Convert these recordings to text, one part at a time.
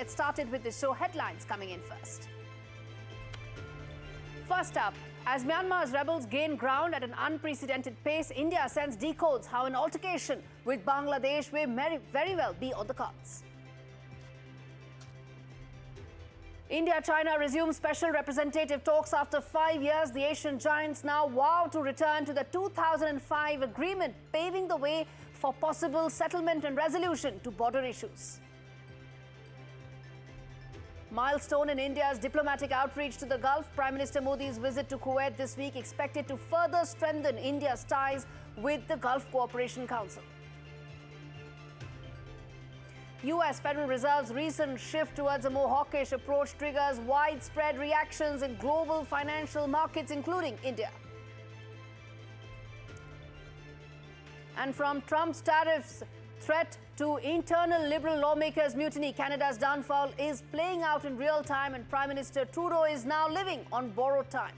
get started with the show headlines coming in first. First up, as Myanmar's rebels gain ground at an unprecedented pace, India sends decodes how an altercation with Bangladesh may very well be on the cards. India-China resumes special representative talks after 5 years. The Asian giants now vow to return to the 2005 agreement, paving the way for possible settlement and resolution to border issues. Milestone in India's diplomatic outreach to the Gulf. Prime Minister Modi's visit to Kuwait this week expected to further strengthen India's ties with the Gulf Cooperation Council. US Federal Reserve's recent shift towards a more hawkish approach triggers widespread reactions in global financial markets, including India. And from Trump's tariffs threat to internal Liberal lawmakers' mutiny, Canada's downfall is playing out in real time, and Prime Minister Trudeau is now living on borrowed time.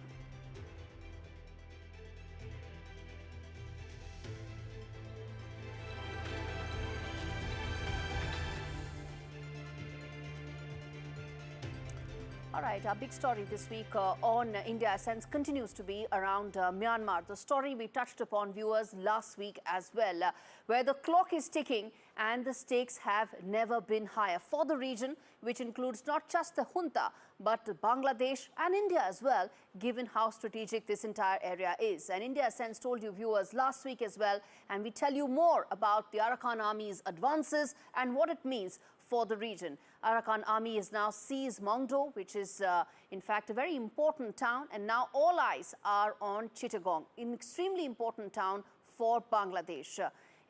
All right, our big story this week on India Sense continues to be around Myanmar. The story we touched upon, viewers, last week as well, where the clock is ticking and the stakes have never been higher for the region, which includes not just the junta, but Bangladesh and India as well, given how strategic this entire area is. And India Sense told you, viewers, last week as well, and we tell you more about the Arakan Army's advances and what it means for the region. Arakan Army has now seized Muangdow, which is in fact a very important town, and now all eyes are on Chittagong, an extremely important town for Bangladesh.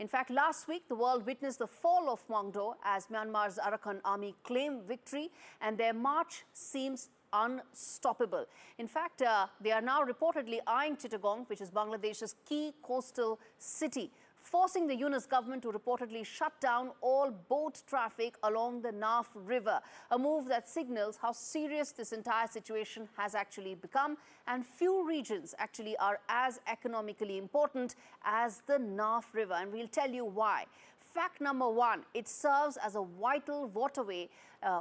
In fact, last week the world witnessed the fall of Muangdow as Myanmar's Arakan Army claimed victory, and their march seems unstoppable. In fact, they are now reportedly eyeing Chittagong, which is Bangladesh's key coastal city, forcing the Yunus government to reportedly shut down all boat traffic along the Nadu River, a move that signals how serious this entire situation has actually become, and few regions actually are as economically important as the Nadu River, and we'll tell you why. Fact number one, it serves as a vital waterway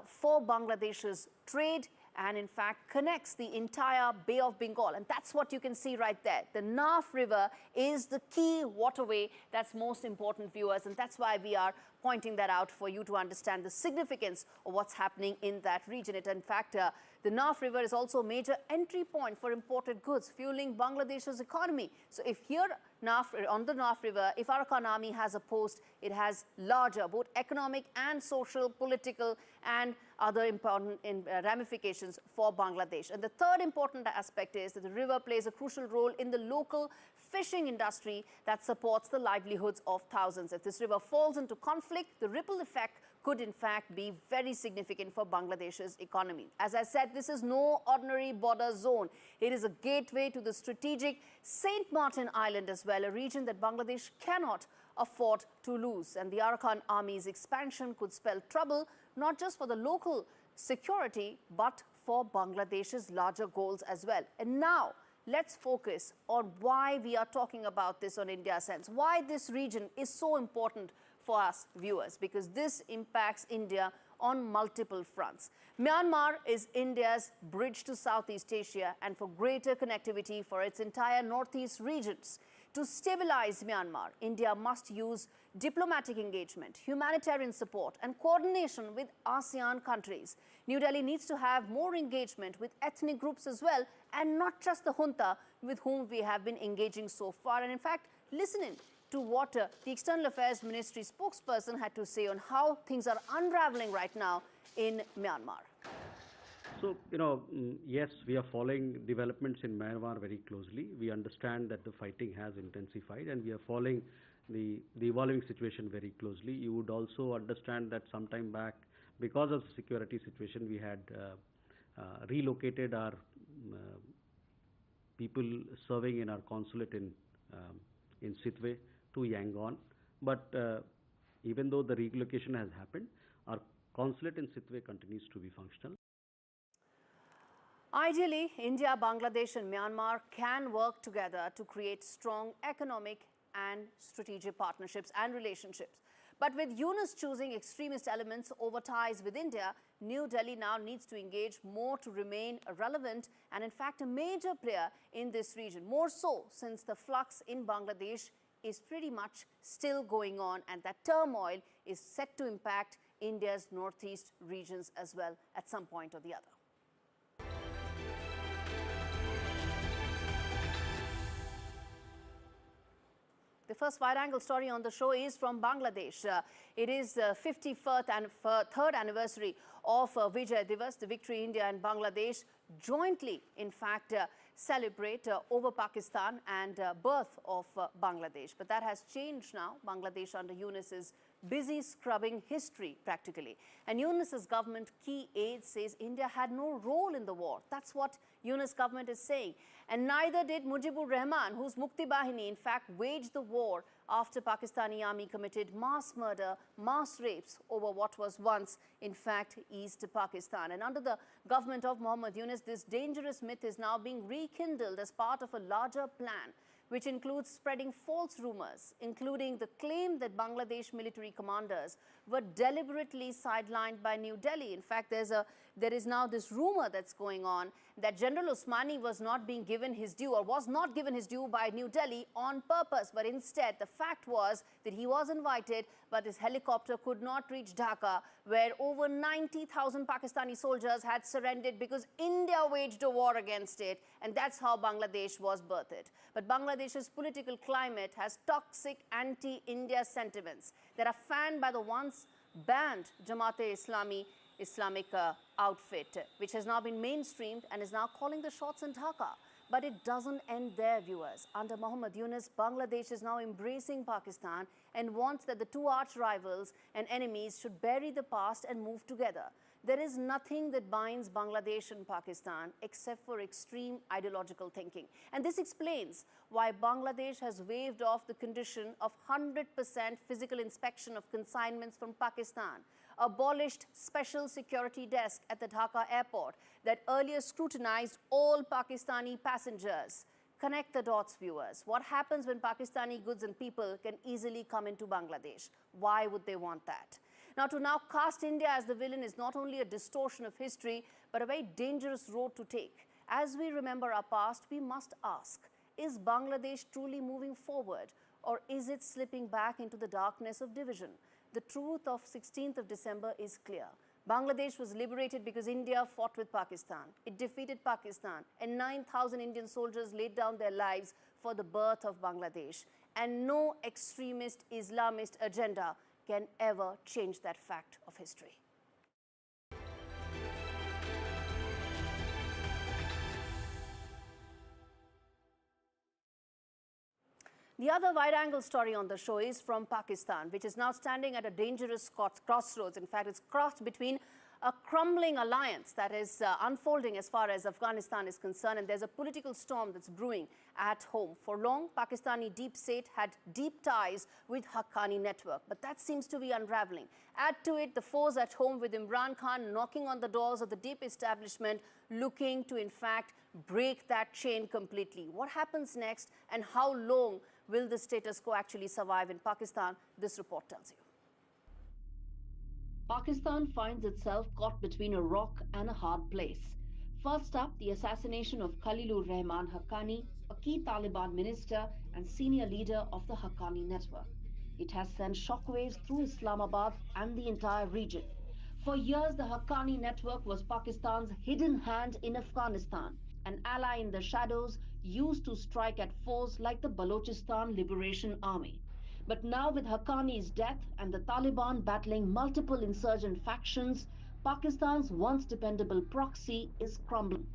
for Bangladesh's trade, and in fact connects the entire Bay of Bengal. And that's what you can see right there. The Nadu River is the key waterway that's most important, viewers, and that's why we are pointing that out for you to understand the significance of what's happening in that region. In fact, the Nadu River is also a major entry point for imported goods, fueling Bangladesh's economy. So if here on the Nadu River, if Arakan Army has a post, it has larger both economic and social, political and other important ramifications for Bangladesh. And the third important aspect is that the river plays a crucial role in the local fishing industry that supports the livelihoods of thousands. If this river falls into conflict, the ripple effect could in fact be very significant for Bangladesh's economy. As I said, this is no ordinary border zone. It is a gateway to the strategic St. Martin Island as well, a region that Bangladesh cannot afford to lose. And the Arakan Army's expansion could spell trouble, not just for the local security, but for Bangladesh's larger goals as well. And now, let's focus on why we are talking about this on India Sense, why this region is so important for us viewers, because this impacts India on multiple fronts. Myanmar is India's bridge to Southeast Asia and for greater connectivity for its entire Northeast regions. To stabilize Myanmar, India must use diplomatic engagement, humanitarian support and coordination with ASEAN countries. New Delhi needs to have more engagement with ethnic groups as well, and not just the junta with whom we have been engaging so far. And in fact, listening to what the External Affairs Ministry spokesperson had to say on how things are unraveling right now in Myanmar. So, yes, we are following developments in Myanmar very closely. We understand that the fighting has intensified and we are following the evolving situation very closely. You would also understand that some time back, because of the security situation, we had relocated our people serving in our consulate in Sitwe to Yangon. But even though the relocation has happened, our consulate in Sitwe continues to be functional. Ideally, India, Bangladesh and Myanmar can work together to create strong economic and strategic partnerships and relationships. But with Yunus choosing extremist elements over ties with India, New Delhi now needs to engage more to remain relevant and in fact a major player in this region. More so since the flux in Bangladesh is pretty much still going on, and that turmoil is set to impact India's northeast regions as well at some point or the other. The first wide-angle story on the show is from Bangladesh. It is the 51st and third anniversary of Vijay Diwas. The victory India and Bangladesh jointly, in fact, celebrate over Pakistan and birth of Bangladesh. But that has changed now. Bangladesh under Yunus is busy scrubbing history practically. And Yunus's government key aide says India had no role in the war. That's what Yunus government is saying. And neither did Mujibur Rahman, whose Mukti Bahini in fact waged the war after Pakistani army committed mass murder, mass rapes over what was once in fact East Pakistan. And under the government of Mohammad Yunus, this dangerous myth is now being rekindled as part of a larger plan, which includes spreading false rumors, including the claim that Bangladesh military commanders were deliberately sidelined by New Delhi. In fact, there is now this rumor that's going on that General Usmani was not being given his due or was not given his due by New Delhi on purpose. But instead, the fact was that he was invited, but his helicopter could not reach Dhaka, where over 90,000 Pakistani soldiers had surrendered because India waged a war against it. And that's how Bangladesh was birthed. But Bangladesh's political climate has toxic anti-India sentiments that are fanned by the once banned Jamaat-e-Islami Islamic outfit, which has now been mainstreamed and is now calling the shots in Dhaka. But it doesn't end there, viewers. Under Mohammad Yunus, Bangladesh is now embracing Pakistan and wants that the two arch rivals and enemies should bury the past and move together. There is nothing that binds Bangladesh and Pakistan except for extreme ideological thinking. And this explains why Bangladesh has waived off the condition of 100% physical inspection of consignments from Pakistan, abolished special security desk at the Dhaka airport that earlier scrutinized all Pakistani passengers. Connect the dots, viewers. What happens when Pakistani goods and people can easily come into Bangladesh? Why would they want that? Now, to now cast India as the villain is not only a distortion of history, but a very dangerous road to take. As we remember our past, we must ask, is Bangladesh truly moving forward, or is it slipping back into the darkness of division? The truth of 16th of December is clear. Bangladesh was liberated because India fought with Pakistan. It defeated Pakistan, and 9,000 Indian soldiers laid down their lives for the birth of Bangladesh. And no extremist Islamist agenda can ever change that fact of history. The other wide-angle story on the show is from Pakistan, which is now standing at a dangerous crossroads. In fact, it's crossed between a crumbling alliance that is unfolding as far as Afghanistan is concerned, and there's a political storm that's brewing at home. For long, Pakistani deep state had deep ties with Haqqani network, but that seems to be unraveling. Add to it the foes at home with Imran Khan knocking on the doors of the deep establishment, looking to, in fact, break that chain completely. What happens next, and how long will the status quo actually survive in Pakistan? This report tells you. Pakistan finds itself caught between a rock and a hard place. First up, the assassination of Khalilur Rahman Haqqani, a key Taliban minister and senior leader of the Haqqani network. It has sent shockwaves through Islamabad and the entire region. For years, the Haqqani network was Pakistan's hidden hand in Afghanistan, an ally in the shadows used to strike at foes like the Balochistan Liberation Army. But now, with Haqqani's death and the Taliban battling multiple insurgent factions, Pakistan's once dependable proxy is crumbling.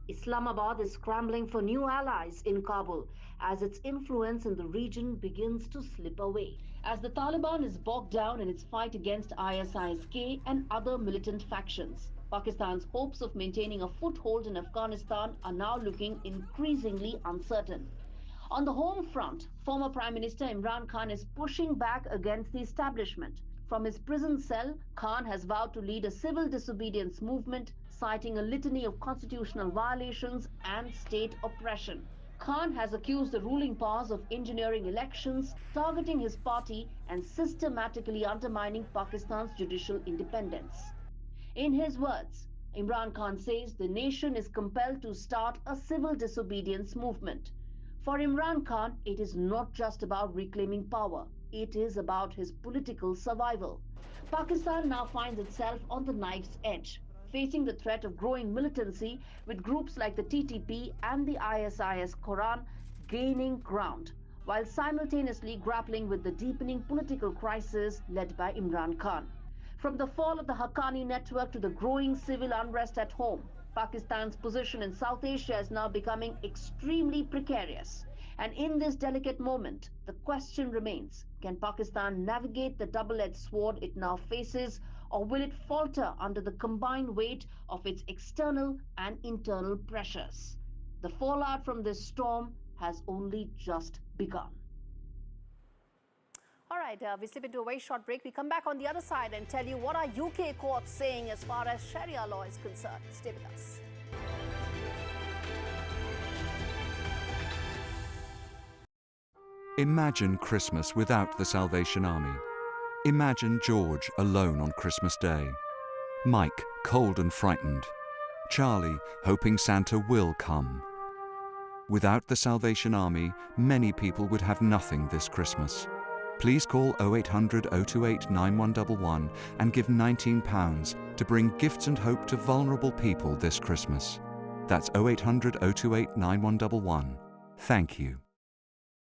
Islamabad is scrambling for new allies in Kabul as its influence in the region begins to slip away. As the Taliban is bogged down in its fight against ISIS-K and other militant factions, Pakistan's hopes of maintaining a foothold in Afghanistan are now looking increasingly uncertain. On the home front, former Prime Minister Imran Khan is pushing back against the establishment. From his prison cell, Khan has vowed to lead a civil disobedience movement, citing a litany of constitutional violations and state oppression. Khan has accused the ruling powers of engineering elections, targeting his party, and systematically undermining Pakistan's judicial independence. In his words, Imran Khan says the nation is compelled to start a civil disobedience movement. For Imran Khan, it is not just about reclaiming power, it is about his political survival. Pakistan now finds itself on the knife's edge, facing the threat of growing militancy with groups like the TTP and the ISIS Quran gaining ground, while simultaneously grappling with the deepening political crisis led by Imran Khan. From the fall of the Haqqani network to the growing civil unrest at home, Pakistan's position in South Asia is now becoming extremely precarious. And in this delicate moment, the question remains, can Pakistan navigate the double-edged sword it now faces, or will it falter under the combined weight of its external and internal pressures? The fallout from this storm has only just begun. All right, we slip into a very short break. We come back on the other side and tell you what are UK courts saying as far as Sharia law is concerned. Stay with us. Imagine Christmas without the Salvation Army. Imagine George alone on Christmas Day. Mike, cold and frightened. Charlie, hoping Santa will come. Without the Salvation Army, many people would have nothing this Christmas. Please call 0800 028 9111 and give £19 to bring gifts and hope to vulnerable people this Christmas. That's 0800 028 9111. Thank you.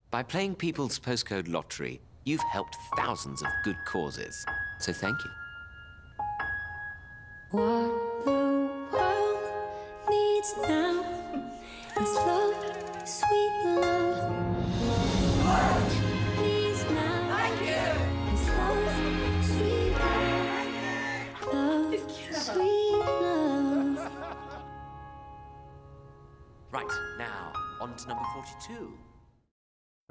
By playing People's Postcode Lottery, you've helped thousands of good causes. So thank you. What the world needs now is love, sweet love. What needs now is love, sweet love. Love, sweet love. Right, now, on to number 42.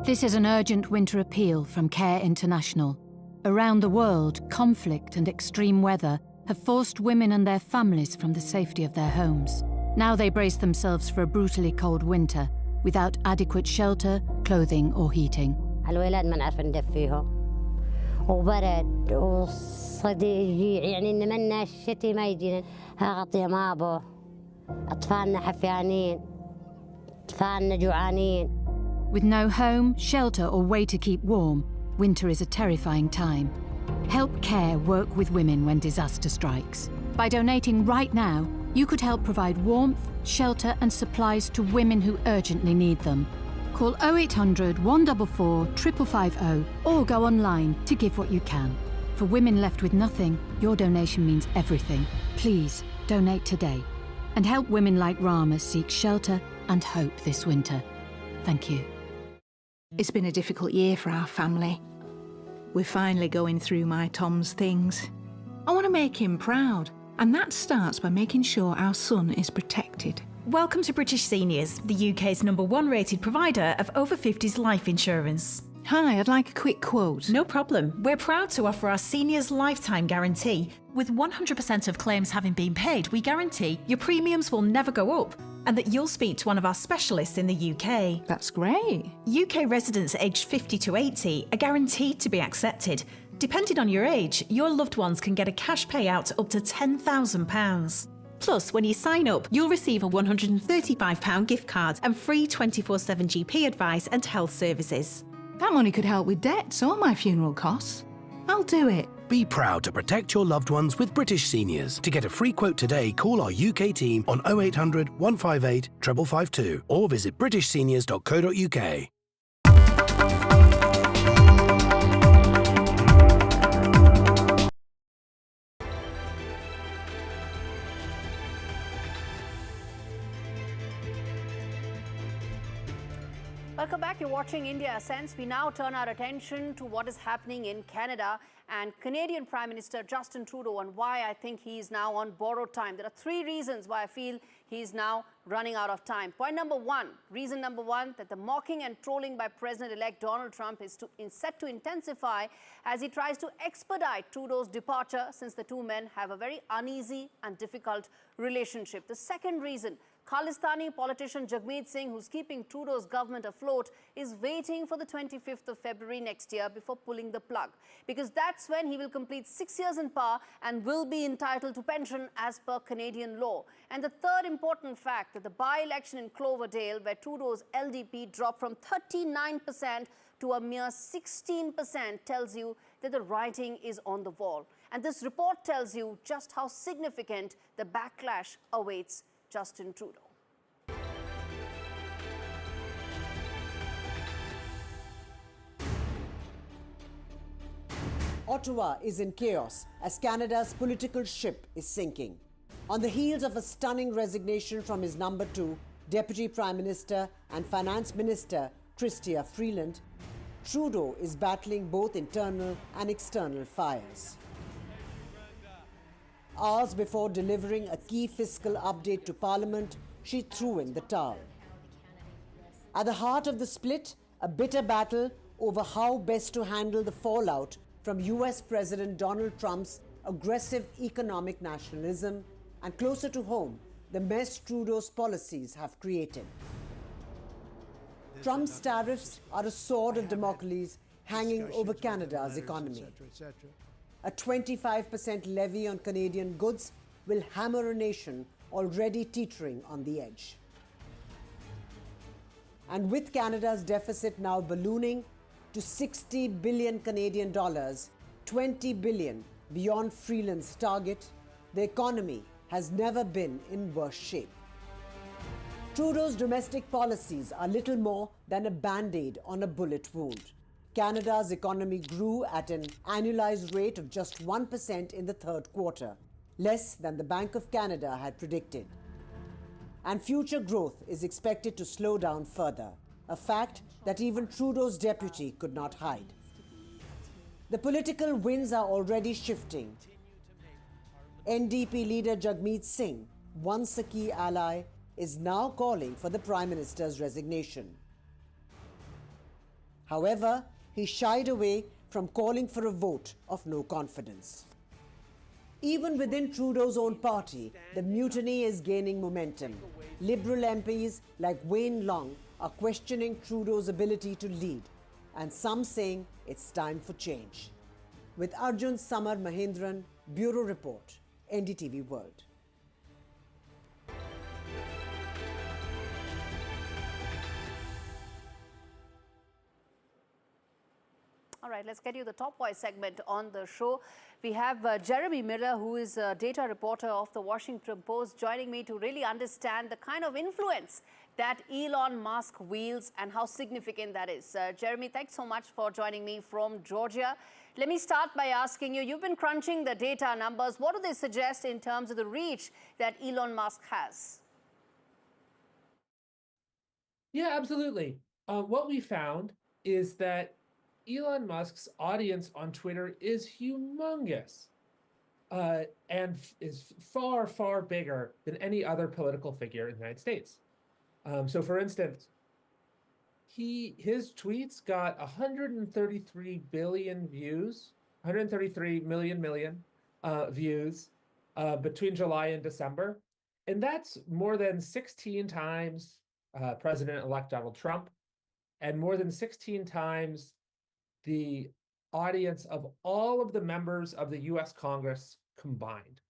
This is an urgent winter appeal from Care International. Around the world, conflict and extreme weather have forced women and their families from the safety of their homes. Now they brace themselves for a brutally cold winter without adequate shelter, clothing or heating. الولاد ما نعرف ندفيهم وبرد وصديق يعني نمنا الشتي ما يجينا غطي مابو أطفالنا حفيانين أطفالنا جوعانين. With no home, shelter or way to keep warm, winter is a terrifying time. Help Care work with women when disaster strikes. By donating right now, you could help provide warmth, shelter and supplies to women who urgently need them. Call 0800 144 5550 or go online to give what you can. For women left with nothing, your donation means everything. Please donate today and help women like Rama seek shelter and hope this winter. Thank you. It's been a difficult year for our family. We're finally going through my Tom's things. I want to make him proud, and that starts by making sure our son is protected. Welcome to British Seniors, the UK's #1 rated provider of over 50s life insurance. Hi, I'd like a quick quote. No problem. We're proud to offer our seniors lifetime guarantee. With 100% of claims having been paid, we guarantee your premiums will never go up and that you'll speak to one of our specialists in the UK. That's great. UK residents aged 50 to 80 are guaranteed to be accepted. Depending on your age, your loved ones can get a cash payout up to £10,000. Plus, when you sign up, you'll receive a £135 gift card and free 24/7 GP advice and health services. That money could help with debts or my funeral costs. I'll do it. Be proud to protect your loved ones with British Seniors. To get a free quote today, call our UK team on 0800 158 552 or visit britishseniors.co.uk. Welcome back. You're watching India Ascends. We now turn our attention to what is happening in Canada and Canadian Prime Minister Justin Trudeau and why I think he is now on borrowed time. There are three reasons why I feel he is now running out of time. Reason number one, that the mocking and trolling by President-elect Donald Trump is set to intensify as he tries to expedite Trudeau's departure, since the two men have a very uneasy and difficult relationship. The second reason, Khalistani politician Jagmeet Singh, who's keeping Trudeau's government afloat, is waiting for the 25th of February next year before pulling the plug, because that's when he will complete 6 years in power and will be entitled to pension as per Canadian law. And the third important fact, that the by-election in Cloverdale, where Trudeau's LDP dropped from 39% to a mere 16%, tells you that the writing is on the wall. And this report tells you just how significant the backlash awaits Justin Trudeau. Ottawa is in chaos as Canada's political ship is sinking. On the heels of a stunning resignation from his number 2, Deputy Prime Minister and Finance Minister Chrystia Freeland, Trudeau is battling both internal and external fires. Hours before delivering a key fiscal update to Parliament, she threw in the towel. At the heart of the split, a bitter battle over how best to handle the fallout from US President Donald Trump's aggressive economic nationalism, and closer to home, the mess Trudeau's policies have created. Trump's tariffs are a sword of Damocles hanging over Canada's economy. A 25% levy on Canadian goods will hammer a nation already teetering on the edge. And with Canada's deficit now ballooning to 60 billion Canadian dollars, 20 billion beyond Freeland's target, the economy has never been in worse shape. Trudeau's domestic policies are little more than a band-aid on a bullet wound. Canada's economy grew at an annualized rate of just 1% in the third quarter, less than the Bank of Canada had predicted. And future growth is expected to slow down further, a fact that even Trudeau's deputy could not hide. The political winds are already shifting. NDP leader Jagmeet Singh, once a key ally, is now calling for the Prime Minister's resignation. However, he shied away from calling for a vote of no confidence. Even within Trudeau's own party, the mutiny is gaining momentum. Liberal MPs like Wayne Long are questioning Trudeau's ability to lead, and some saying it's time for change. With Arjun Samar Mahindran, Bureau Report, NDTV World. All right, let's get you the top voice segment on the show. We have Jeremy Miller, who is a data reporter of the Washington Post, joining me to really understand the kind of influence that Elon Musk wields and how significant that is. Jeremy, thanks so much for joining me from Georgia. Let me start by asking you, you've been crunching the data numbers. What do they suggest in terms of the reach that Elon Musk has? Yeah, absolutely. What we found is that Elon Musk's audience on Twitter is humongous and is far, far bigger than any other political figure in the United States. So, for instance, his tweets got 133 billion views, 133 million views between July and December. And that's more than 16 times President-elect Donald Trump, and more than 16 times the audience of all of the members of the US Congress combined.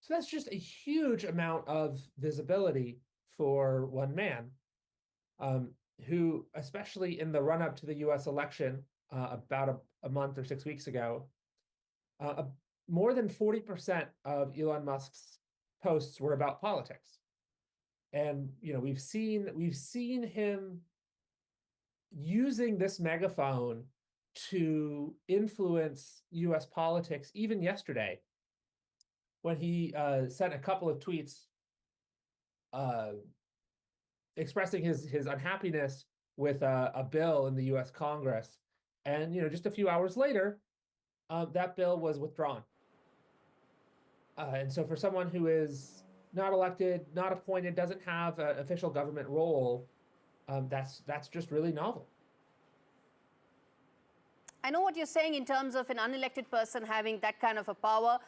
So that's just a huge amount of visibility for one man, who, especially in the run-up to the US election about a month or 6 weeks ago, more than 40% of Elon Musk's posts were about politics. And we've seen him using this megaphone to influence US politics, even yesterday, when he sent a couple of tweets expressing his unhappiness with a bill in the US Congress. And just a few hours later, that bill was withdrawn. And so for someone who is not elected, not appointed, doesn't have an official government role, that's just really novel. I know what you're saying in terms of an unelected person having that kind of a power,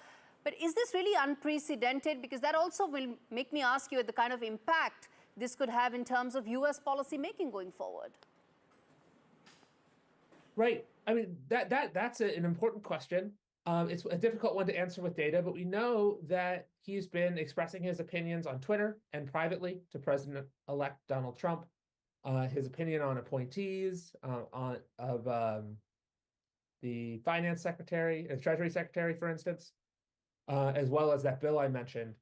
But is this really unprecedented? Because that also will make me ask you the kind of impact this could have in terms of US policy making going forward. Right. I mean, that's an important question. It's a difficult one to answer with data, but we know that he's been expressing his opinions on Twitter and privately to President-elect Donald Trump. His opinion on appointees, the finance secretary, treasury secretary, for instance, as well as that bill I mentioned.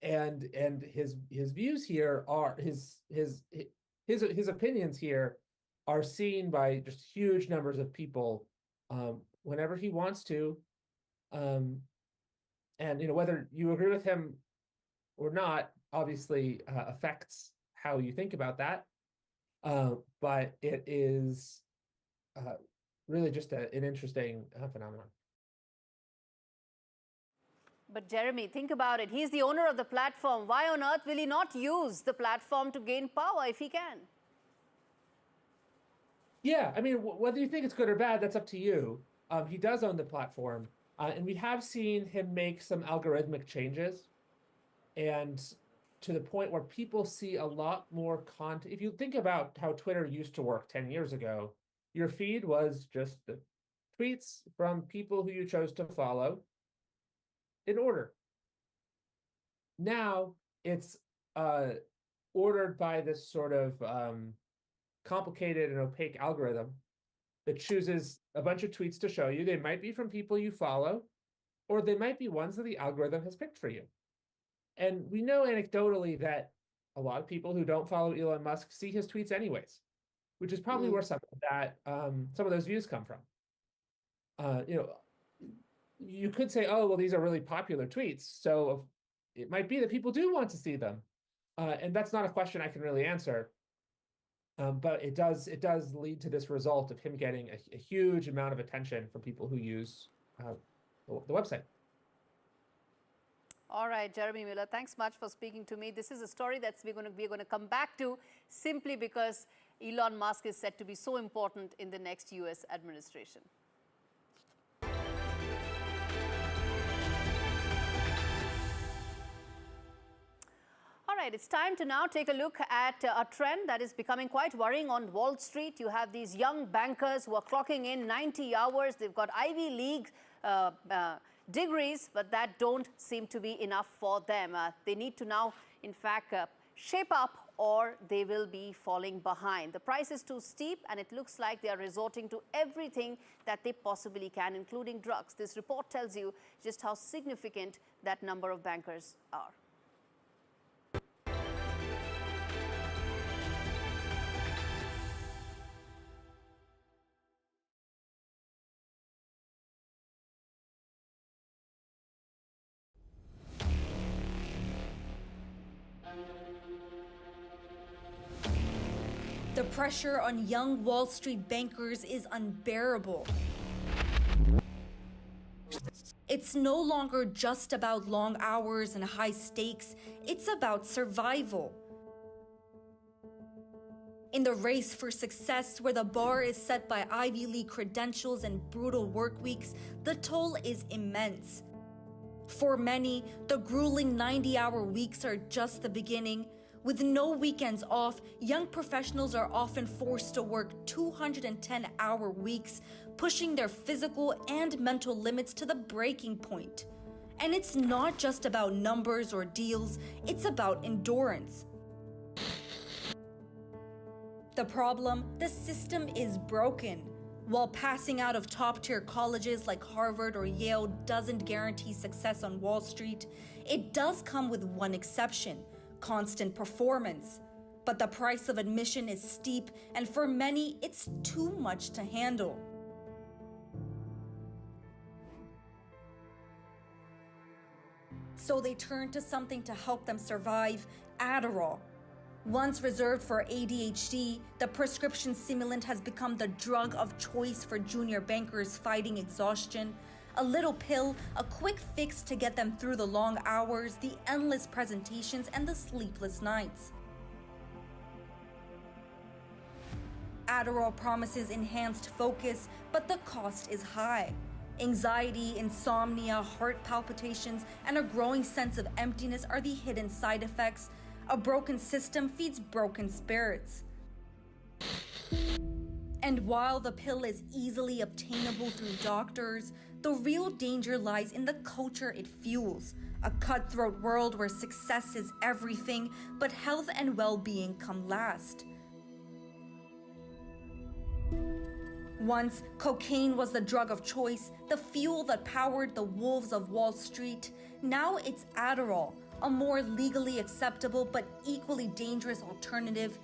And his views here are his opinions here are seen by just huge numbers of people whenever he wants to. And whether you agree with him or not, obviously affects how you think about that. But it is really just an interesting phenomenon. But Jeremy, think about it. He's the owner of the platform. Why on earth will he not use the platform to gain power if he can? Yeah, I mean, whether you think it's good or bad, that's up to you. He does own the platform. And we have seen him make some algorithmic changes. And to the point where people see a lot more content. If you think about how Twitter used to work 10 years ago, your feed was just the tweets from people who you chose to follow in order. Now it's ordered by this sort of complicated and opaque algorithm that chooses a bunch of tweets to show you. They might be from people you follow, or they might be ones that the algorithm has picked for you. And we know anecdotally that a lot of people who don't follow Elon Musk see his tweets anyways, which is probably where some of those views come from. You could say, oh, well, these are really popular tweets, so it might be that people do want to see them. And that's not a question I can really answer. But it does lead to this result of him getting a huge amount of attention from people who use the website. All right, Jeremy Miller, thanks much for speaking to me. This is a story that we're going to come back to simply because Elon Musk is said to be so important in the next US administration. All right, it's time to now take a look at a trend that is becoming quite worrying on Wall Street. You have these young bankers who are clocking in 90 hours. They've got Ivy League degrees, but that don't seem to be enough for them. They need to now, in fact, shape up or they will be falling behind. The price is too steep and it looks like they are resorting to everything that they possibly can, including drugs. This report tells you just how significant that number of bankers are. The pressure on young Wall Street bankers is unbearable. It's no longer just about long hours and high stakes, it's about survival. In the race for success, where the bar is set by Ivy League credentials and brutal work weeks, the toll is immense. For many, the grueling 90-hour weeks are just the beginning. With no weekends off, young professionals are often forced to work 210-hour weeks, pushing their physical and mental limits to the breaking point. And it's not just about numbers or deals, it's about endurance. The problem, the system is broken. While passing out of top-tier colleges like Harvard or Yale doesn't guarantee success on Wall Street, it does come with one exception: constant performance. But the price of admission is steep, and for many, it's too much to handle. So they turn to something to help them survive: Adderall. Once reserved for ADHD, the prescription stimulant has become the drug of choice for junior bankers fighting exhaustion. A little pill, a quick fix to get them through the long hours, the endless presentations, and the sleepless nights. Adderall promises enhanced focus, but the cost is high. Anxiety, insomnia, heart palpitations, and a growing sense of emptiness are the hidden side effects. A broken system feeds broken spirits. And while the pill is easily obtainable through doctors, the real danger lies in the culture it fuels. A cutthroat world where success is everything, but health and well-being come last. Once, cocaine was the drug of choice, the fuel that powered the wolves of Wall Street. Now it's Adderall, a more legally acceptable but equally dangerous alternative.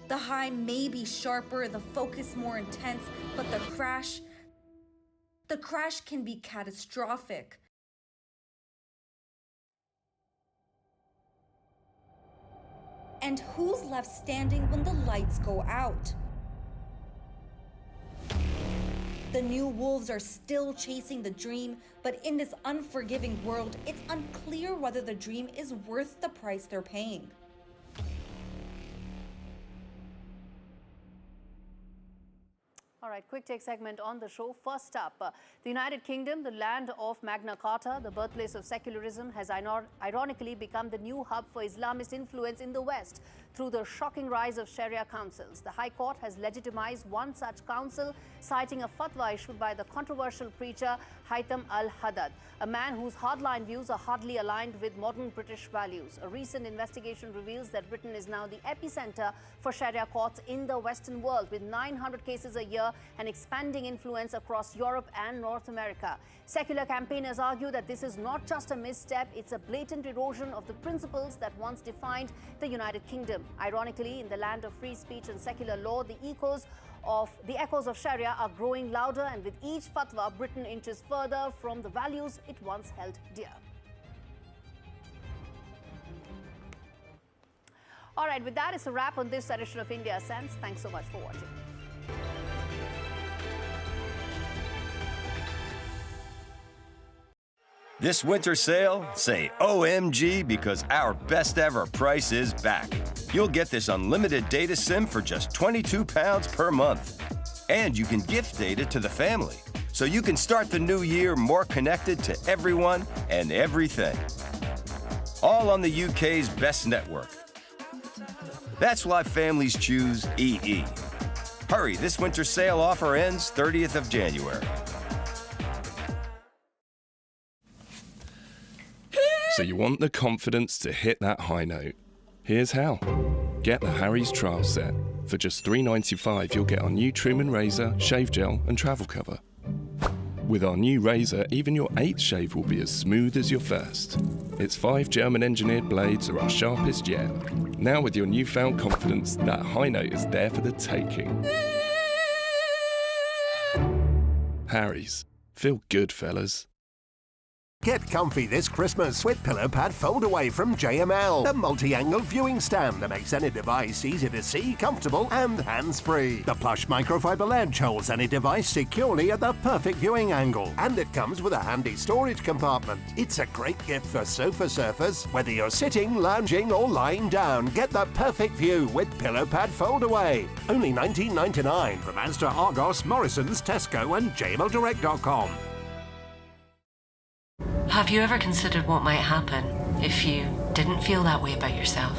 The high may be sharper, the focus more intense, but the crash can be catastrophic. And who's left standing when the lights go out? The new wolves are still chasing the dream, but in this unforgiving world, it's unclear whether the dream is worth the price they're paying. All right, quick take segment on the show. First up, the United Kingdom, the land of Magna Carta, the birthplace of secularism, has ironically become the new hub for Islamist influence in the West through the shocking rise of Sharia councils. The High Court has legitimized one such council, citing a fatwa issued by the controversial preacher Haytham al-Haddad, a man whose hardline views are hardly aligned with modern British values. A recent investigation reveals that Britain is now the epicenter for Sharia courts in the Western world, with 900 cases a year and expanding influence across Europe and North America. Secular campaigners argue that this is not just a misstep, it's a blatant erosion of the principles that once defined the United Kingdom. Ironically, in the land of free speech and secular law, the echoes of Sharia are growing louder, and with each fatwa, Britain inches further from the values it once held dear. All right, with that, it's a wrap on this edition of India Sense. Thanks so much for watching. This winter sale, say OMG because our best ever price is back. You'll get this unlimited data SIM for just £22 per month. And you can gift data to the family, so you can start the new year more connected to everyone and everything. All on the UK's best network. That's why families choose EE. Hurry, this winter sale offer ends 30th of January. So you want the confidence to hit that high note. Here's how. Get the Harry's trial set. For just $3.95, you'll get our new trim and razor, shave gel and travel cover. With our new razor, even your 8th shave will be as smooth as your first. Its 5 German-engineered blades are our sharpest yet. Now with your newfound confidence, that high note is there for the taking. Harry's. Feel good, fellas. Get comfy this Christmas with Pillow Pad Fold Away from JML. The multi-angle viewing stand that makes any device easy to see, comfortable and hands-free. The plush microfiber ledge holds any device securely at the perfect viewing angle. And it comes with a handy storage compartment. It's a great gift for sofa surfers. Whether you're sitting, lounging or lying down, get the perfect view with Pillow Pad Fold Away. Only $19.99 from Asda, Argos, Morrison's, Tesco and jmldirect.com. Have you ever considered what might happen if you didn't feel that way about yourself?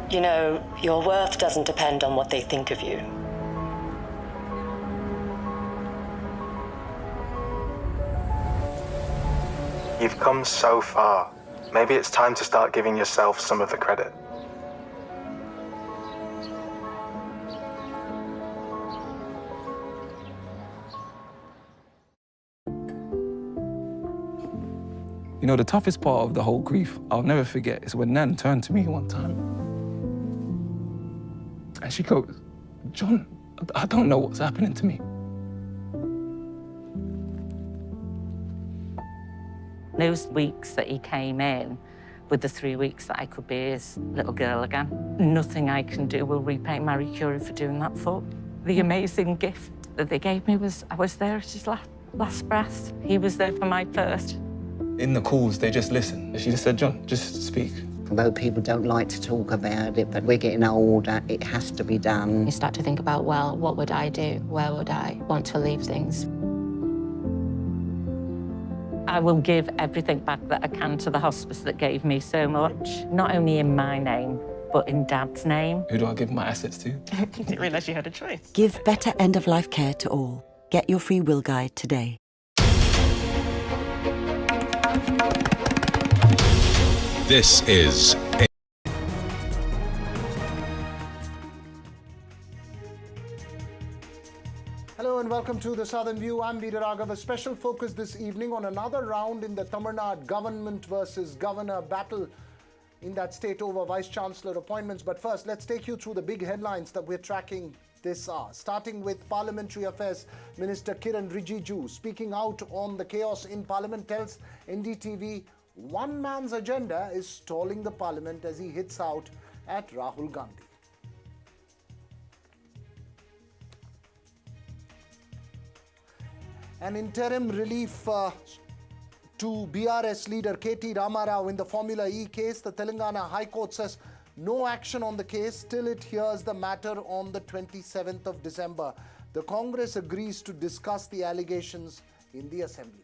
You know, your worth doesn't depend on what they think of you. You've come so far. Maybe it's time to start giving yourself some of the credit. You know, the toughest part of the whole grief, I'll never forget, is when Nan turned to me one time. And she goes, "John, I don't know what's happening to me." Those weeks that he came in, with the 3 weeks that I could be his little girl again, nothing I can do will repay Marie Curie for doing that for. The amazing gift that they gave me was I was there at his last breath. He was there for my first. In the calls, they just listened. She just said, "John, just speak." Although people don't like to talk about it, but we're getting older, it has to be done. You start to think about, well, what would I do? Where would I want to leave things? I will give everything back that I can to the hospice that gave me so much, not only in my name, but in Dad's name. Who do I give my assets to? Didn't realise you had a choice. Give better end-of-life care to all. Get your free will guide today. This is Hello and welcome to the Southern View. I'm Veera Raghav. A special focus this evening on another round in the Tamil Nadu government versus governor battle in that state over vice-chancellor appointments. But first, let's take you through the big headlines that we're tracking this hour. Starting with Parliamentary Affairs Minister Kiran Rijiju speaking out on the chaos in Parliament, tells NDTV one man's agenda is stalling the Parliament as he hits out at Rahul Gandhi. An interim relief to BRS leader KT Ramarao in the Formula E case. The Telangana High Court says no action on the case till it hears the matter on the 27th of December. The Congress agrees to discuss the allegations in the Assembly.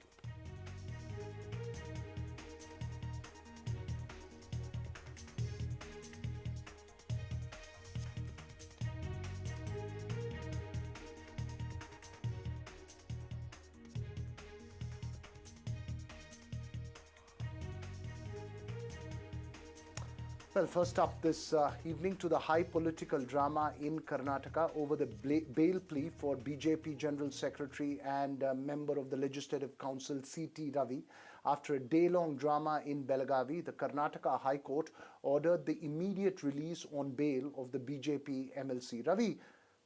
Well, first up this evening to the high political drama in Karnataka over the bail plea for BJP General Secretary and member of the Legislative Council C.T. Ravi. After a day-long drama in Belagavi, the Karnataka High Court ordered the immediate release on bail of the BJP MLC. Ravi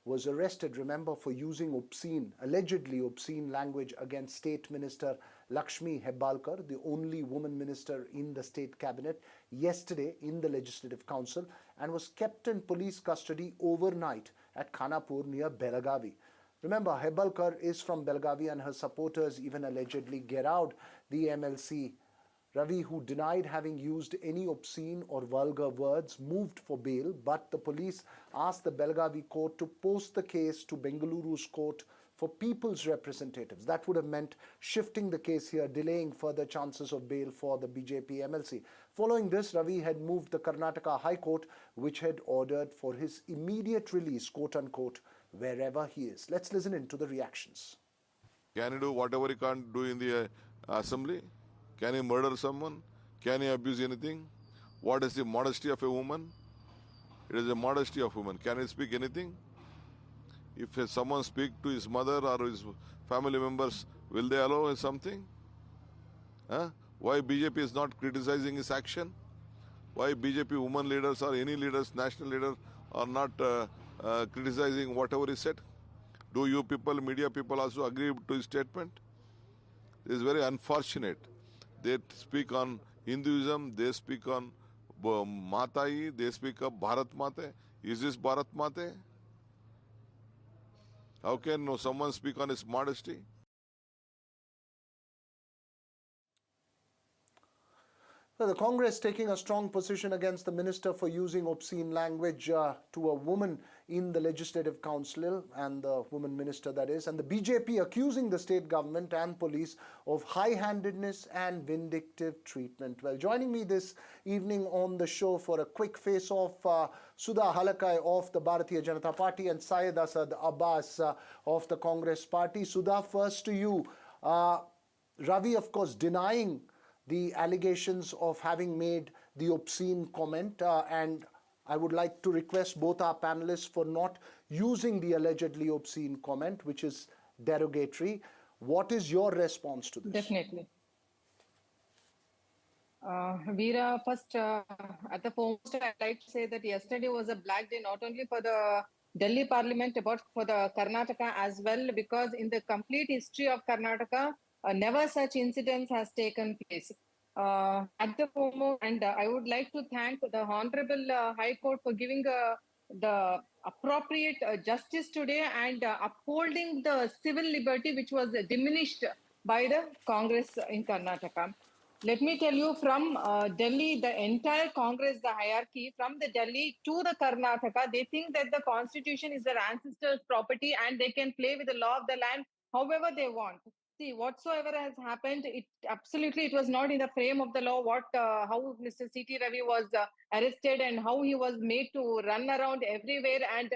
was arrested, remember, for using allegedly obscene language against State Minister Lakshmi Hebbalkar, the only woman minister in the state cabinet, yesterday in the Legislative Council, and was kept in police custody overnight at Khanapur near Belagavi. Remember, Hebbalkar is from Belagavi and her supporters even allegedly get out the MLC. Ravi, who denied having used any obscene or vulgar words, moved for bail, but the police asked the Belagavi court to post the case to Bengaluru's court for people's representatives. That would have meant shifting the case here, delaying further chances of bail for the BJP MLC. Following this, Ravi had moved the Karnataka High Court, which had ordered for his immediate release, quote-unquote, wherever he is. Let's listen in to the reactions. Can he do whatever he can't do in the assembly? Can he murder someone? Can he abuse anything? What is the modesty of a woman? It is the modesty of a woman. Can he speak anything? If someone speak to his mother or his family members, will they allow something? Huh? Why BJP is not criticizing his action? Why BJP women leaders or any leaders, national leaders, are not criticizing whatever he said? Do you people, media people, also agree to his statement? It is very unfortunate. They speak on Hinduism, they speak on Matai, they speak of Bharat Mate. Is this Bharat Mate? How can someone speak on his modesty? Well, the Congress taking a strong position against the minister for using obscene language to a woman in the Legislative Council, and the woman minister that is, and the BJP accusing the state government and police of high-handedness and vindictive treatment. Well, joining me this evening on the show for a quick face-off, Sudha Halakai of the Bharatiya Janata Party and Syed Asad Abbas of the Congress Party. Sudha, first to you. Ravi, of course, denying the allegations of having made the obscene comment, and I would like to request both our panelists for not using the allegedly obscene comment, which is derogatory. What is your response to this? Definitely. Veera, first, at the foremost, I'd like to say that yesterday was a black day, not only for the Delhi Parliament, but for the Karnataka as well, because in the complete history of Karnataka, never such incidents has taken place. At the foremost, and I would like to thank the Honorable High Court for giving the appropriate justice today and upholding the civil liberty which was diminished by the Congress in Karnataka. Let me tell you, from Delhi, the entire Congress, the hierarchy, from the Delhi to the Karnataka, they think that the constitution is their ancestors' property and they can play with the law of the land however they want. See, whatsoever has happened, it was not in the frame of the law. How Mr. C.T. Ravi was arrested and how he was made to run around everywhere, and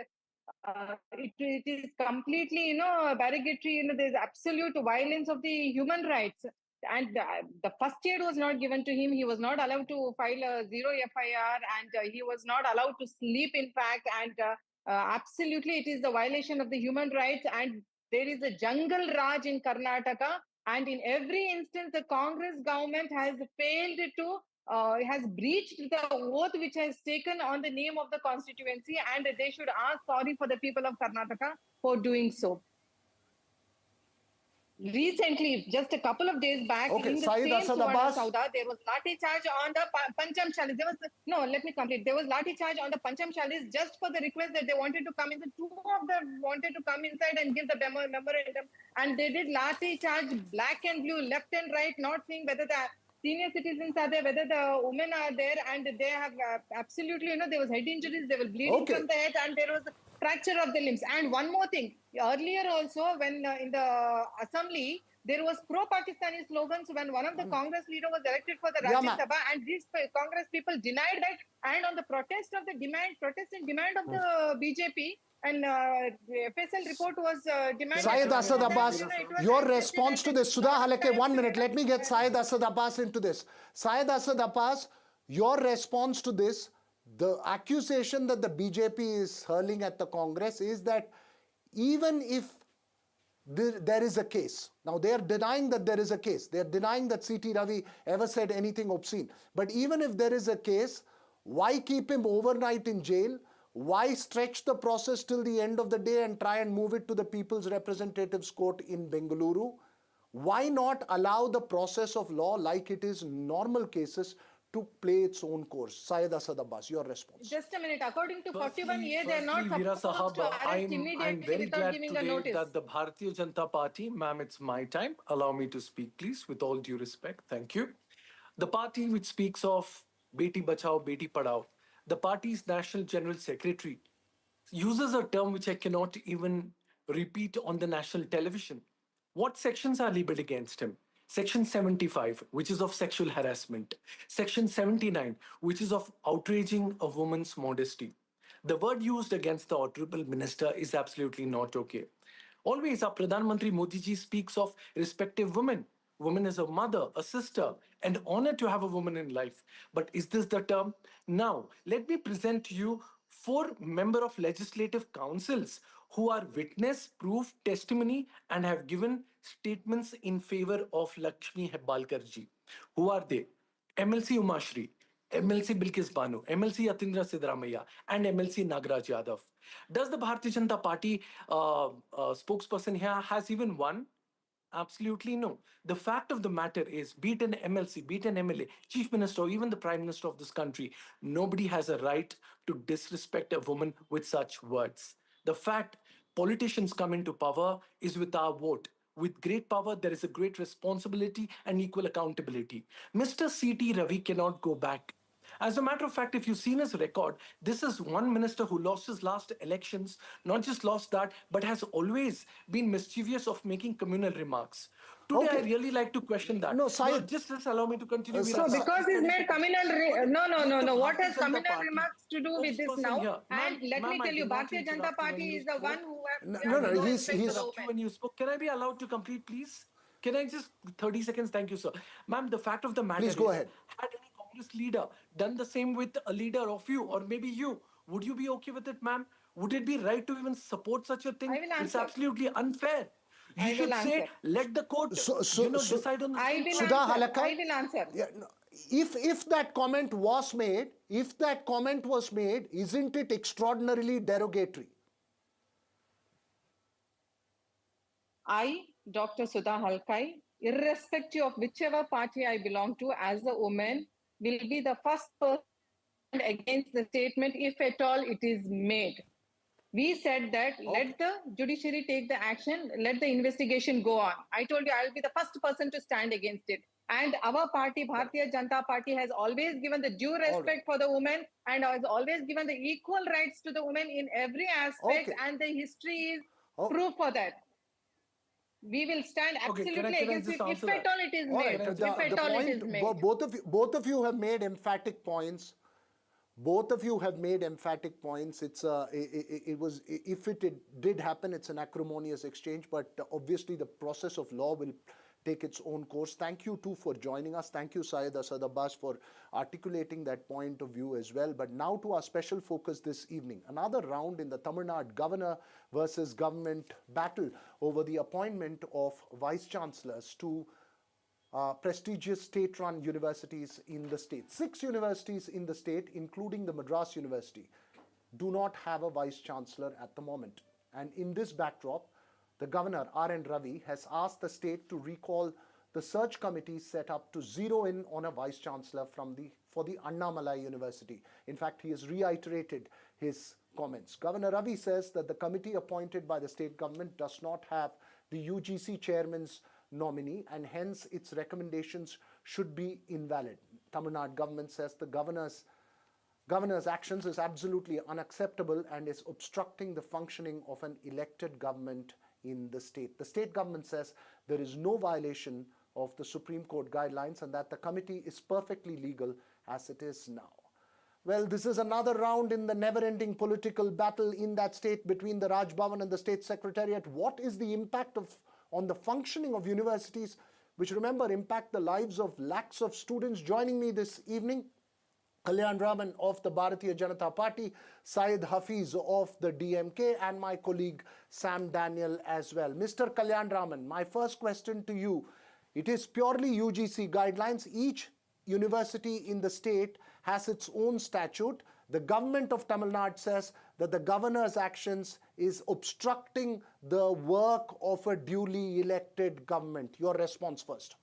it is completely, barrigatory. There's absolute violence of the human rights. And the first aid was not given to him. He was not allowed to file a zero FIR, and he was not allowed to sleep, in fact. And absolutely, it is the violation of the human rights. And there is a jungle raj in Karnataka. And in every instance, the Congress government has failed to has breached the oath which has taken on the name of the constituency, and they should ask sorry for the people of Karnataka for doing so. Recently, just a couple of days back, in the same Suvarna Sauda, there was lathi charge on the Pancham Chalis. Let me complete. There was lathi charge on the Pancham Chalis just for the request that they wanted to come in. The two of them wanted to come inside and give the memorandum, and they did lathi charge, black and blue, left and right, not seeing whether the senior citizens are there, whether the women are there, and they have absolutely, there was head injuries, they were bleeding from the head, and there was fracture of the limbs. And one more thing, earlier also, when in the assembly, there was pro-Pakistani slogans when one of the Congress leader was elected for the Rajya Sabha, and these Congress people denied that. And on the protest and demand of the BJP, and the FSL report was demanded. Syed Asad Abbas, your response to this. Sudha Halake, 1 minute. Let me get Syed Asad Abbas into this. Syed Asad Abbas, your response to this. The accusation that the BJP is hurling at the Congress is that even if there is a case, now they are denying that there is a case, they are denying that C.T. Ravi ever said anything obscene, but even if there is a case, why keep him overnight in jail? Why stretch the process till the end of the day and try and move it to the People's Representatives Court in Bengaluru? Why not allow the process of law, like it is in normal cases, to play its own course? Syed Asad Abbas, your response. Just a minute. According to 41A, they are not supposed to arrest immediately I'm very without glad giving a today notice. that the Bharatiya Janata Party, ma'am, it's my time. Allow me to speak, please, with all due respect. Thank you. The party which speaks of Beti Bachao, Beti Padhao, the party's National General Secretary uses a term which I cannot even repeat on the national television. What sections are labeled against him? Section 75, which is of sexual harassment. Section 79, which is of outraging a woman's modesty. The word used against the honorable minister is absolutely not okay. Always, our Pradhan Mantri Modi ji speaks of respective women. Woman is a mother, a sister, and honor to have a woman in life. But is this the term? Now, let me present to you 4 members of legislative councils who are witness, proof, testimony, and have given statements in favor of Lakshmi Hebbalkar ji. Who are they? MLC Umashri, MLC Bilkis Banu, MLC Yatindra Sidramaiah, and MLC Nagaraj Yadav. Does the Bharatiya Janata Party spokesperson here has even one? Absolutely no. The fact of the matter is, be it an MLC, be it an MLA, Chief Minister, or even the Prime Minister of this country, nobody has a right to disrespect a woman with such words. The fact politicians come into power is with our vote. With great power, there is a great responsibility and equal accountability. Mr. C.T. Ravi cannot go back. As a matter of fact, if you've seen his record, this is one minister who lost his last elections, not just lost that, but has always been mischievous of making communal remarks. Today, I really like to question that. No, just allow me to continue. So because he's made communal... No. What has communal remarks to do with this now? And let me tell you, Bharatiya Janata Party is the one who... He's when you spoke. Can I be allowed to complete, please? Can I just... 30 seconds, thank you, sir. Ma'am, the fact of the matter is... Please go ahead. Had any Congress leader done the same with a leader of you, or maybe you, would you be okay with it, ma'am? Would it be right to even support such a thing? It's absolutely unfair. You should say, let the court decide on the... I will answer. Yeah, no, if that comment was made, isn't it extraordinarily derogatory? I, Dr. Sudha Halkai, irrespective of whichever party I belong to as a woman, will be the first person against the statement if at all it is made. We said that let the judiciary take the action, let the investigation go on. I told you I'll be the first person to stand against it. And our party, Bharatiya Janata Party, has always given the due respect for the women and has always given the equal rights to the women in every aspect. And the history is proof for that. We will stand absolutely against it if at all it is made. If at all it is made. Both of you have made emphatic points. Both of you have made emphatic points. It's if it did happen, it's an acrimonious exchange, but obviously the process of law will take its own course. Thank you too for joining us. Thank you, Syed Asad Abbas, for articulating that point of view as well. But now to our special focus this evening. Another round in the Tamil Nadu governor versus government battle over the appointment of vice chancellors to prestigious state-run universities in the state. 6 universities in the state, including the Madras University, do not have a vice chancellor at the moment. And in this backdrop, the governor, R.N. Ravi, has asked the state to recall the search committee set up to zero in on a vice chancellor for the Annamalai University. In fact, he has reiterated his comments. Governor Ravi says that the committee appointed by the state government does not have the UGC chairman's nominee, and hence its recommendations should be invalid. Tamil Nadu government says the governor's actions is absolutely unacceptable and is obstructing the functioning of an elected government in the state. The state government says there is no violation of the Supreme Court guidelines and that the committee is perfectly legal as it is now. Well, this is another round in the never-ending political battle in that state between the Raj Bhavan and the state secretariat. What is the impact on the functioning of universities, which, remember, impact the lives of lakhs of students? Joining me this evening, Kalyan Raman of the Bharatiya Janata Party, Syed Hafiz of the DMK, and my colleague Sam Daniel as well. Mr. Kalyan Raman, my first question to you. It is purely UGC guidelines. Each university in the state has its own statute. The government of Tamil Nadu says that the governor's actions is obstructing the work of a duly elected government. Your response first.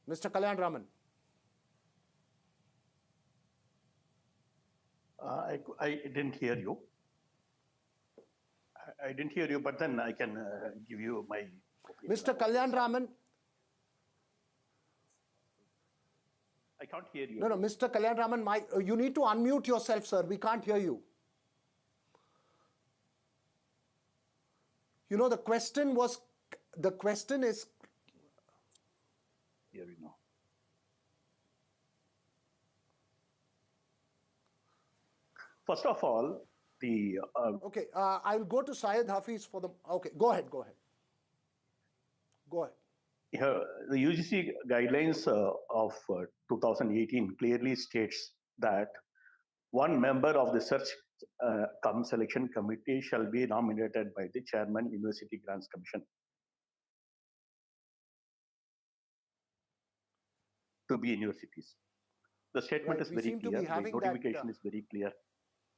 Mr. Kalyan Raman. I didn't hear you. I didn't hear you, but then I can give you my opinion. Mr. Kalyan Raman. I can't hear you. No, Mr. Kalyan Raman, you need to unmute yourself, sir. We can't hear you. You know, the question is... Here we know. First of all, the... Okay, I'll go to Syed Hafiz for the... Okay, go ahead. Go ahead. The UGC guidelines of 2018 clearly states that one member of the search selection committee shall be nominated by the chairman, University Grants Commission, to be universities. The statement is very clear. The notification is very clear.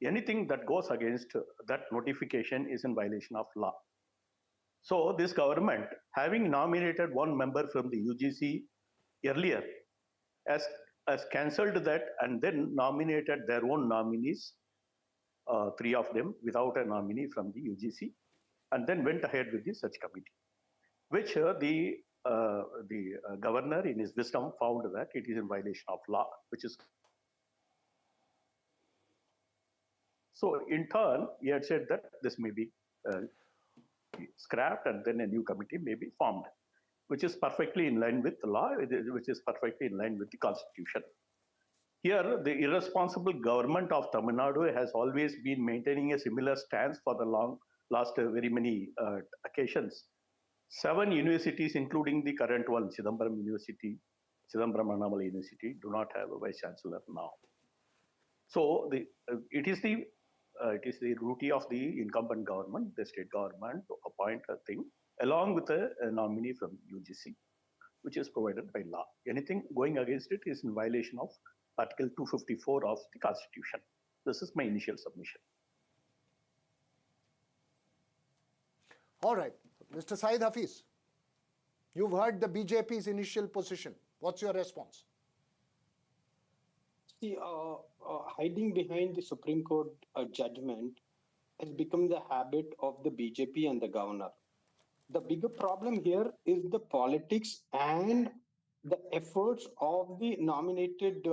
Anything that goes against that notification is in violation of law. So this government, having nominated one member from the UGC earlier, has cancelled that and then nominated their own nominees, 3 of them, without a nominee from the UGC, and then went ahead with the search committee, which the governor, in his wisdom, found that it is in violation of law, which is... So in turn, he had said that this may be scrapped and then a new committee may be formed, which is perfectly in line with the law, which is perfectly in line with the constitution. Here, the irresponsible government of Tamil Nadu has always been maintaining a similar stance for the last very many occasions. 7 universities, including the current one, Chidambaram University, Chidambaram Annamalai University, do not have a vice chancellor now. So it is the duty of the incumbent government, the state government, to appoint a thing along with a nominee from UGC, which is provided by law. Anything going against it is in violation of Article 254 of the Constitution. This is my initial submission. All right. Mr. Syed Hafiz, you've heard the BJP's initial position. What's your response? See, hiding behind the Supreme Court judgment has become the habit of the BJP and the governor. The bigger problem here is the politics and the efforts of the nominated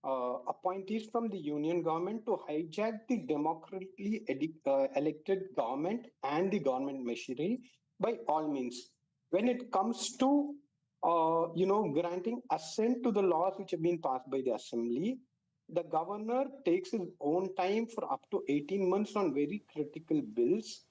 appointees from the union government to hijack the democratically elected government and the government machinery by all means. When it comes to granting assent to the laws which have been passed by the assembly, the governor takes his own time for up to 18 months on very critical bills,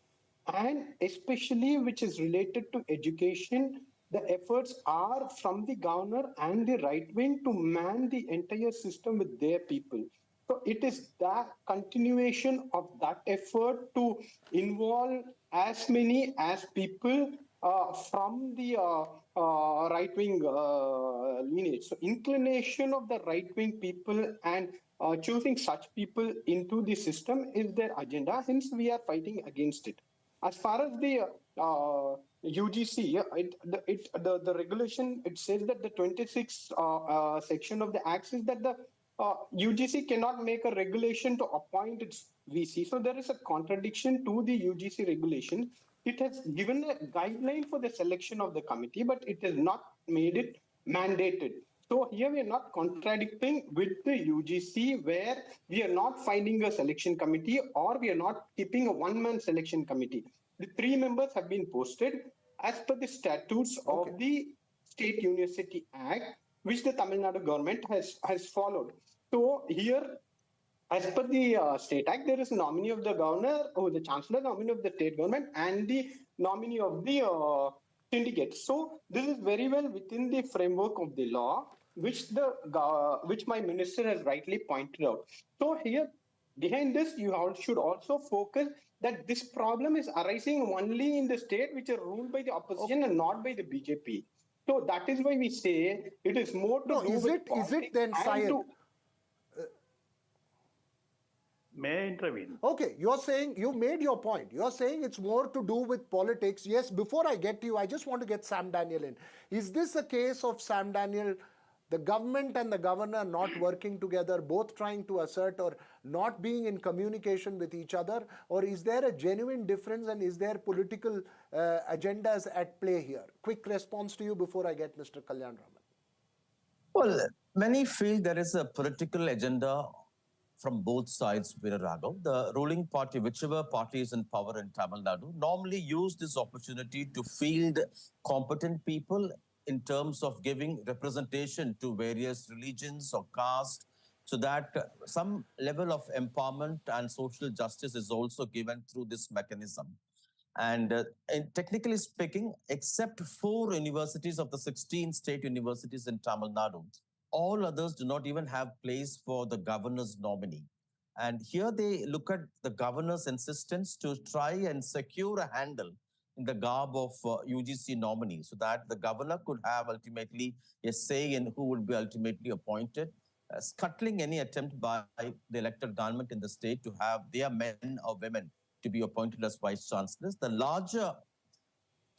and especially which is related to education. The efforts are from the governor and the right wing to man the entire system with their people. So it is that continuation of that effort to involve as many as people from the right-wing lineage. So inclination of the right-wing people and choosing such people into the system is their agenda. Hence, we are fighting against it. As far as the UGC, the regulation, it says that the 26th section of the Act says that the UGC cannot make a regulation to appoint its VC. So there is a contradiction to the UGC regulation. It has given a guideline for the selection of the committee, but it has not made it mandated. So here we are not contradicting with the UGC, where we are not finding a selection committee or we are not keeping a one-man selection committee. The 3 members have been posted as per the statutes of the State University Act, which the Tamil Nadu government has followed. So here, as per the State Act, there is a nominee of the governor, or the chancellor, nominee of the state government, and the nominee of the syndicate. So this is very well within the framework of the law, which my minister has rightly pointed out. So here, behind this, you all should also focus that this problem is arising only in the state which are ruled by the opposition and not by the BJP. So that is why we say it is more to do with politics. Is it then, Syed? May I intervene? Okay, you're saying, you made your point. You're saying it's more to do with politics. Yes, before I get to you, I just want to get Sam Daniel in. Is this a case of, Sam Daniel, the government and the governor not working together, both trying to assert or not being in communication with each other? Or is there a genuine difference, and is there political agendas at play here? Quick response to you before I get Mr. Kalyan Raman. Well, many feel there is a political agenda from both sides, Veera Raghav. The ruling party, whichever party is in power in Tamil Nadu, normally use this opportunity to field competent people in terms of giving representation to various religions or castes, so that some level of empowerment and social justice is also given through this mechanism. And technically speaking, except 4 universities of the 16 state universities in Tamil Nadu, all others do not even have place for the governor's nominee. And here they look at the governor's insistence to try and secure a handle in the garb of UGC nominee, so that the governor could have ultimately a say in who would be ultimately appointed, scuttling any attempt by the elected government in the state to have their men or women to be appointed as vice chancellors. The larger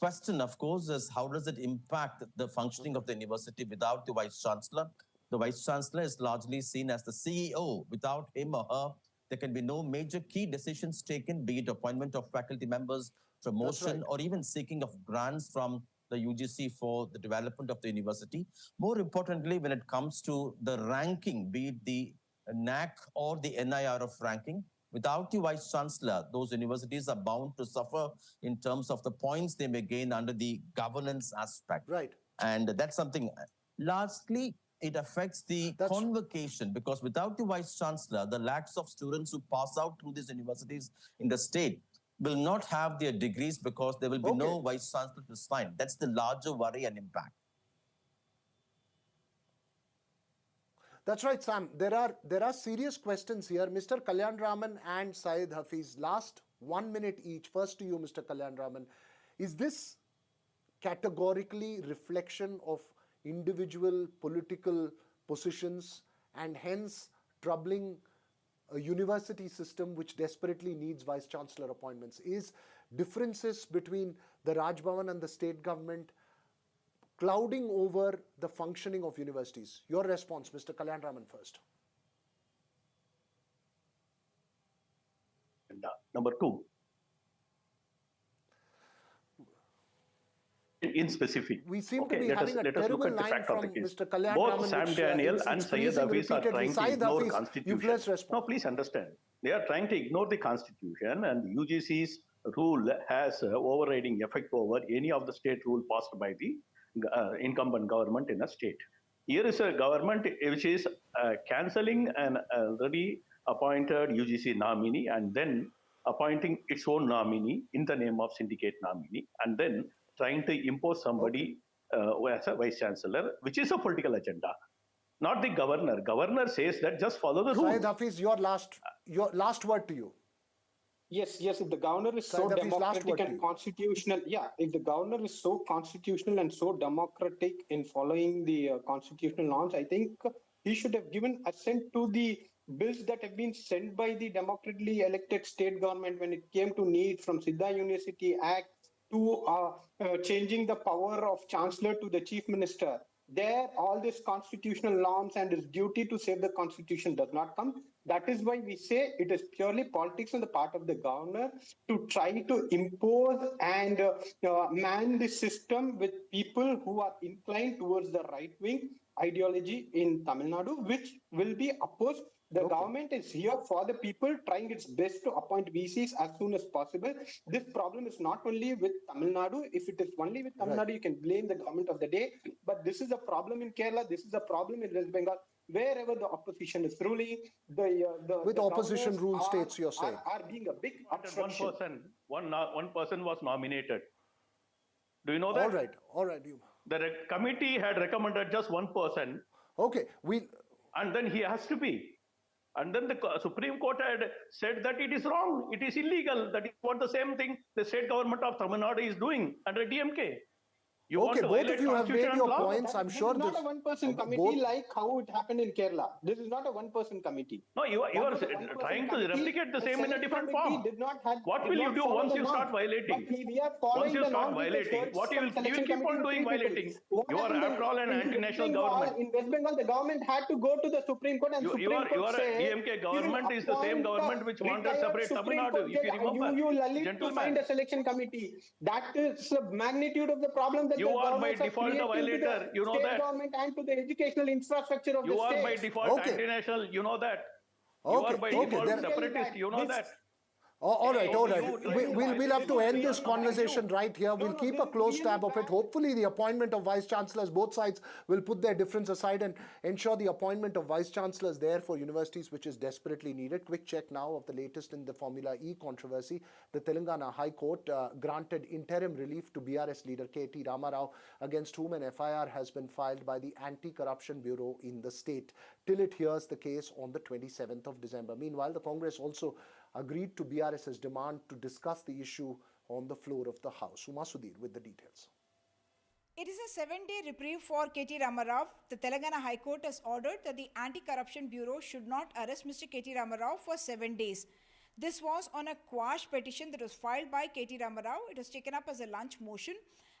question, of course, is how does it impact the functioning of the university without the vice chancellor? The vice chancellor is largely seen as the CEO. Without him or her, there can be no major key decisions taken, be it appointment of faculty members, promotion, or even seeking of grants from the UGC for the development of the university. More importantly, when it comes to the ranking, be it the NAC or the NIR of ranking, without the vice chancellor, those universities are bound to suffer in terms of the points they may gain under the governance aspect. Right. And that's something. Lastly, it affects the convocation, because without the vice chancellor, the lakhs of students who pass out through these universities in the state will not have their degrees because there will be no vice chancellor to sign. That's the larger worry and impact. That's right, Sam. There are serious questions here. Mr. Kalyan Raman and Syed Hafiz, last 1 minute each. First to you, Mr. Kalyan Raman. Is this categorically reflection of individual political positions and hence troubling a university system which desperately needs vice chancellor appointments? Is differences between the Raj Bhavan and the state government clouding over the functioning of universities? Your response, Mr. Kalyan Raman, first. agenda. Number two, in specific. We seem Okay, to be let having us a look terrible at the line fact of from the case. Mr. Kalyan Both Raman, Sam which, Daniel it's and Syed freezing Hafiz are repeatedly. trying to Syed ignore Hafiz, constitution. please respond. No, please understand. They are trying to ignore the constitution, and the UGC's rule has overriding effect over any of the state rule passed by the incumbent government in a state. Here is a government which is cancelling an already appointed UGC nominee and then appointing its own nominee in the name of syndicate nominee, and then trying to impose somebody as a vice chancellor, which is a political agenda. Not the governor. Governor says that just follow the rules. Syed Hafiz, your last word to you. Yes, if the governor is so Syed Hafiz, democratic and constitutional, if the governor is so constitutional and so democratic in following the constitutional norms, I think he should have given assent to the bills that have been sent by the democratically elected state government when it came to need from Siddha University Act to changing the power of chancellor to the chief minister. There, all these constitutional norms and his duty to save the constitution does not come. That is why we say it is purely politics on the part of the governor to try to impose and man the system with people who are inclined towards the right-wing ideology in Tamil Nadu, which will be opposed. The government is here for the people, trying its best to appoint VCs as soon as possible. This problem is not only with Tamil Nadu. If it is only with Tamil Nadu, you can blame the government of the day. But this is a problem in Kerala. This is a problem in West Bengal. Wherever the opposition is ruling, with opposition rule states, you're saying, are being a big obstruction. One person was nominated. Do you know that? All right. The committee had recommended just one person. Okay, and then he has to be. And then the Supreme Court had said that it is wrong, it is illegal, that is what the same thing the state government of Tamil Nadu is doing under DMK. Both of you have made your points. I'm sure this is not a one-person committee like how it happened in Kerala. This is not a one-person committee. No, you are trying to replicate the same in a different form. What will you do once you start violating? Once you start violating, what you will keep on doing violating? You are after all an anti-national government. In West Bengal, the government had to go to the Supreme Court and Supreme Court said, DMK government is the same government which wanted to separate Tamil Nadu, if you remember. You lullied to find a selection committee. That is the magnitude of the problem that you are by default a violator, you know that. Government and to the educational infrastructure of you the state. You are by default anti-national, you know that. You are by default separatist, you know that. All right. We'll have to end this conversation right here. We'll keep a close tab of it. Hopefully, the appointment of vice chancellors, both sides will put their difference aside and ensure the appointment of vice chancellors there for universities, which is desperately needed. Quick check now of the latest in the Formula E controversy. The Telangana High Court granted interim relief to BRS leader K.T. Ramarao, against whom an FIR has been filed by the Anti-Corruption Bureau in the state, till it hears the case on the 27th of December. Meanwhile, the Congress also agreed to BRS's demand to discuss the issue on the floor of the House. Uma Sudhir with the details. It is a 7-day reprieve for K.T. Ramarao. The Telangana High Court has ordered that the Anti-Corruption Bureau should not arrest Mr. K.T. Ramarao for 7 days. This was on a quash petition that was filed by K.T. Ramarao. It was taken up as a lunch motion,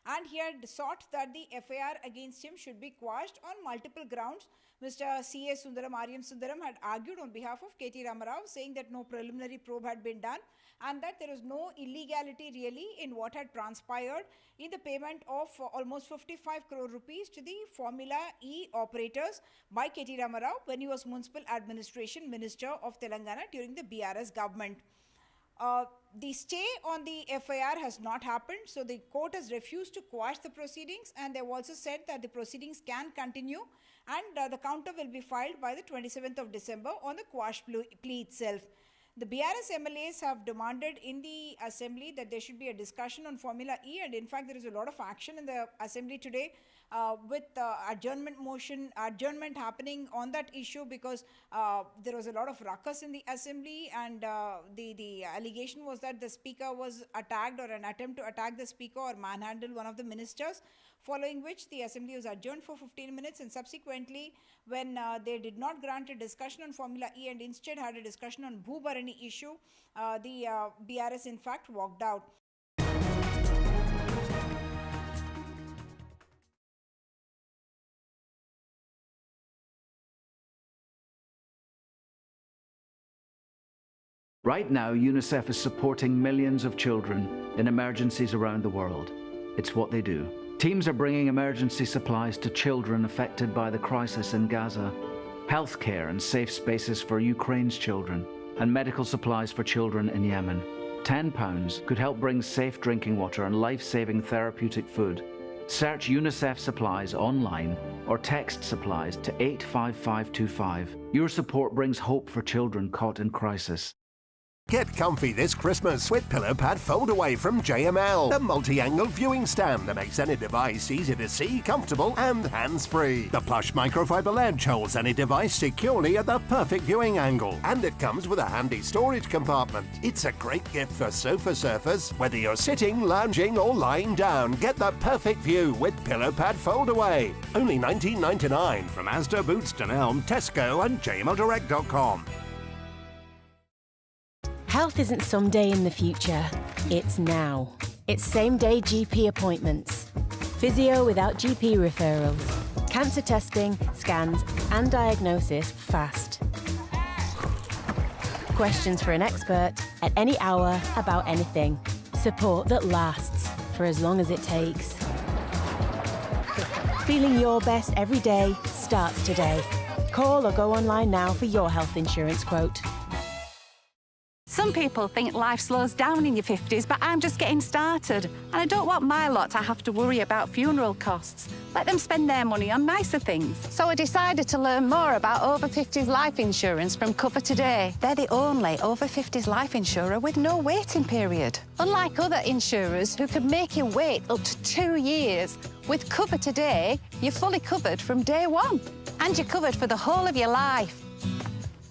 and he had sought that the FIR against him should be quashed on multiple grounds. Mr. C.A. Sundaram, Aryam Sundaram had argued on behalf of K.T. Ramarao, saying that no preliminary probe had been done and that there was no illegality really in what had transpired in the payment of almost 55 crore rupees to the Formula E operators by K.T. Ramarao when he was Municipal Administration Minister of Telangana during the BRS government. The stay on the FIR has not happened, so the court has refused to quash the proceedings, and they've also said that the proceedings can continue and the counter will be filed by the 27th of December on the quash plea itself. The BRS MLAs have demanded in the assembly that there should be a discussion on Formula E, and in fact there is a lot of action in the assembly today with adjournment happening on that issue because there was a lot of ruckus in the assembly, and the allegation was that the speaker was attacked, or an attempt to attack the speaker or manhandle one of the ministers, following which the assembly was adjourned for 15 minutes, and subsequently when they did not grant a discussion on Formula E and instead had a discussion on Bhubarani issue, the BRS in fact walked out. Right now, UNICEF is supporting millions of children in emergencies around the world. It's what they do. Teams are bringing emergency supplies to children affected by the crisis in Gaza, healthcare and safe spaces for Ukraine's children, and medical supplies for children in Yemen. £10 could help bring safe drinking water and life-saving therapeutic food. Search UNICEF supplies online or text supplies to 85525. Your support brings hope for children caught in crisis. Get comfy this Christmas with Pillow Pad Fold Away from JML, the multi-angle viewing stand that makes any device easy to see, comfortable and hands-free. The plush microfiber ledge holds any device securely at the perfect viewing angle, and it comes with a handy storage compartment. It's a great gift for sofa surfers. Whether you're sitting, lounging or lying down, get the perfect view with Pillow Pad Fold Away. Only $19.99 from Asda, Boots, Dunelm, Tesco and jmldirect.com. Health isn't someday in the future, it's now. It's same-day GP appointments, physio without GP referrals, cancer testing, scans and diagnosis fast. Questions for an expert at any hour about anything. Support that lasts for as long as it takes. Feeling your best every day starts today. Call or go online now for your health insurance quote. Some people think life slows down in your 50s, but I'm just getting started. And I don't want my lot to have to worry about funeral costs. Let them spend their money on nicer things. So I decided to learn more about over 50s life insurance from Cover Today. They're the only over 50s life insurer with no waiting period. Unlike other insurers who could make you wait up to 2 years, with Cover Today, you're fully covered from day one. And you're covered for the whole of your life.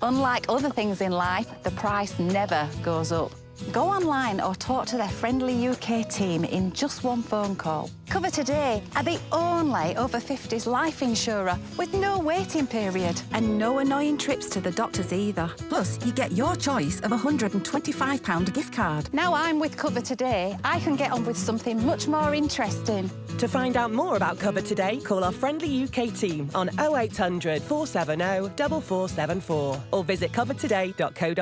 Unlike other things in life, the price never goes up. Go online or talk to their friendly UK team in just one phone call. Cover Today are the only over 50s life insurer with no waiting period. And no annoying trips to the doctors either. Plus, you get your choice of a £125 gift card. Now I'm with Cover Today, I can get on with something much more interesting. To find out more about Cover Today, call our friendly UK team on 0800 470 4474 or visit covertoday.co.uk.